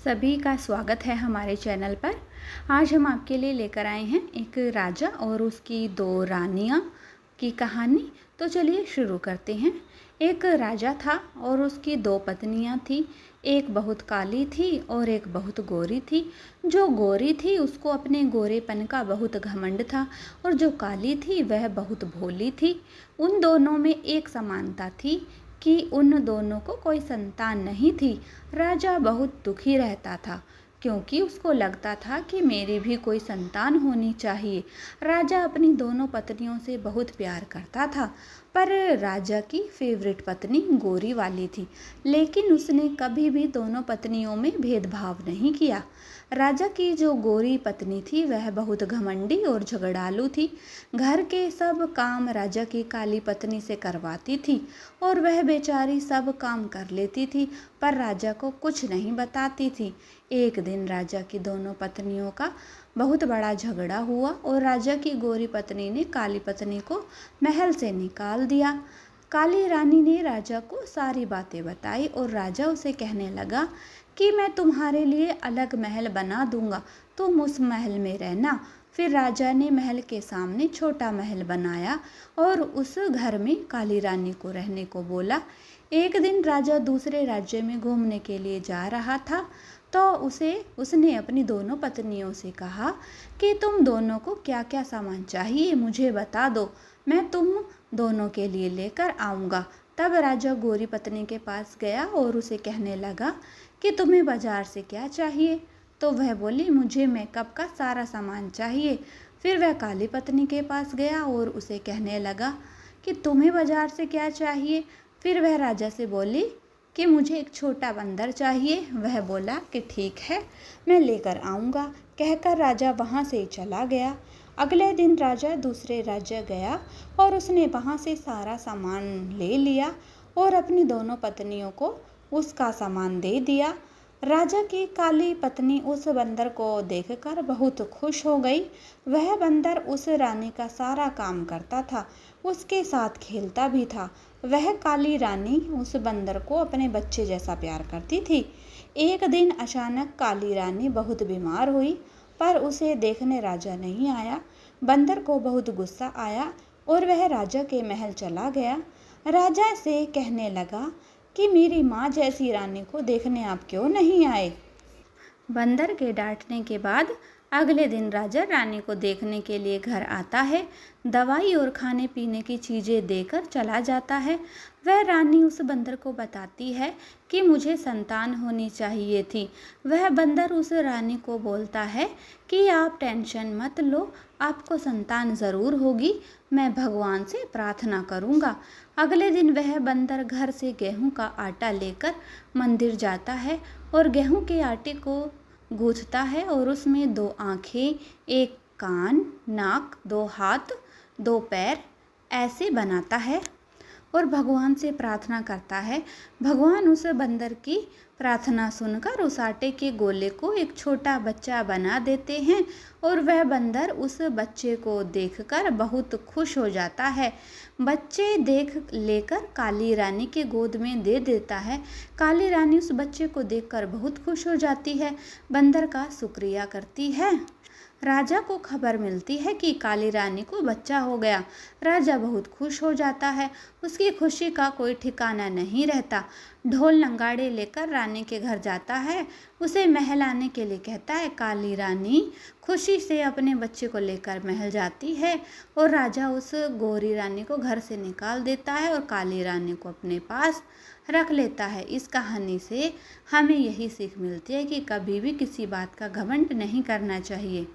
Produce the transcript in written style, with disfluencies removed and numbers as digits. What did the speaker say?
सभी का स्वागत है हमारे चैनल पर। आज हम आपके लिए लेकर आए हैं एक राजा और उसकी दो रानियां की कहानी। तो चलिए शुरू करते हैं। एक राजा था और उसकी दो पत्नियां थीं। एक बहुत काली थी और एक बहुत गोरी थी। जो गोरी थी उसको अपने गोरेपन का बहुत घमंड था और जो काली थी वह बहुत भोली थी। उन दोनों में एक समानता थी कि उन दोनों को कोई संतान नहीं थी। राजा बहुत दुखी रहता था क्योंकि उसको लगता था कि मेरी भी कोई संतान होनी चाहिए। राजा अपनी दोनों पत्नियों से बहुत प्यार करता था, पर राजा की फेवरेट पत्नी गोरी वाली थी, लेकिन उसने कभी भी दोनों पत्नियों में भेदभाव नहीं किया। राजा की जो गोरी पत्नी थी वह बहुत घमंडी और झगड़ालू थी। घर के सब काम राजा की काली पत्नी से करवाती थी और वह बेचारी सब काम कर लेती थी, पर राजा को कुछ नहीं बताती थी। एक दिन राजा की दोनों पत्नियों का बहुत बड़ा झगड़ा हुआ और राजा की गोरी पत्नी ने काली पत्नी को महल से निकाल दिया। काली रानी ने राजा को सारी बातें बताई और राजा उसे कहने लगा कि मैं तुम्हारे लिए अलग महल बना दूंगा, तुम उस महल में रहना। फिर राजा ने महल के सामने छोटा महल बनाया और उस घर में काली रानी को रहने को बोला। एक दिन राजा दूसरे राज्य में घूमने के लिए जा रहा था, तो उसने अपनी दोनों पत्नियों से कहा कि तुम दोनों को क्या क्या सामान चाहिए मुझे बता दो, मैं तुम दोनों के लिए लेकर आऊँगा। तब राजा गोरी पत्नी के पास गया और उसे कहने लगा कि तुम्हें बाजार से क्या चाहिए। तो वह बोली, मुझे मेकअप का सारा सामान चाहिए। फिर वह काली पत्नी के पास गया और उसे कहने लगा कि तुम्हें बाजार से क्या चाहिए। फिर वह राजा से बोली कि मुझे एक छोटा बंदर चाहिए। वह बोला कि ठीक है, मैं लेकर आऊँगा। कहकर राजा वहाँ से चला गया। अगले दिन राजा दूसरे राज्य गया और उसने वहाँ से सारा सामान ले लिया और अपनी दोनों पत्नियों को उसका सामान दे दिया। राजा की काली पत्नी उस बंदर को देखकर बहुत खुश हो गई। वह बंदर उस रानी का सारा काम करता था, उसके साथ खेलता भी था। वह काली रानी उस बंदर को अपने बच्चे जैसा प्यार करती थी। एक दिन अचानक काली रानी बहुत बीमार हुई, पर उसे देखने राजा नहीं आया। बंदर को बहुत गुस्सा आया और वह राजा के महल चला गया। राजा से कहने लगा कि मेरी माँ जैसी रानी को देखने आप क्यों नहीं आए। बंदर के डांटने के बाद अगले दिन राजा रानी को देखने के लिए घर आता है। दवाई और खाने पीने की चीज़ें देकर चला जाता है। वह रानी उस बंदर को बताती है कि मुझे संतान होनी चाहिए थी। वह बंदर उस रानी को बोलता है कि आप टेंशन मत लो, आपको संतान ज़रूर होगी, मैं भगवान से प्रार्थना करूँगा। अगले दिन वह बंदर घर से गेहूं का आटा लेकर मंदिर जाता है और गेहूं के आटे को गूंथता है और उसमें दो आँखें, एक कान, नाक, दो हाथ, दो पैर ऐसे बनाता है और भगवान से प्रार्थना करता है। भगवान उस बंदर की प्रार्थना सुनकर उस आटे के गोले को एक छोटा बच्चा बना देते हैं और वह बंदर उस बच्चे को देखकर बहुत खुश हो जाता है। बच्चे देख लेकर काली रानी के गोद में दे देता है। काली रानी उस बच्चे को देखकर बहुत खुश हो जाती है, बंदर का शुक्रिया करती है। राजा को खबर मिलती है कि काली रानी को बच्चा हो गया। राजा बहुत खुश हो जाता है, उसकी खुशी का कोई ठिकाना नहीं रहता। ढोल नगाड़े लेकर रानी के घर जाता है, उसे महल आने के लिए कहता है। काली रानी खुशी से अपने बच्चे को लेकर महल जाती है और राजा उस गोरी रानी को घर से निकाल देता है और काली रानी को अपने पास रख लेता है। इस कहानी से हमें यही सीख मिलती है कि कभी भी किसी बात का घमंड नहीं करना चाहिए।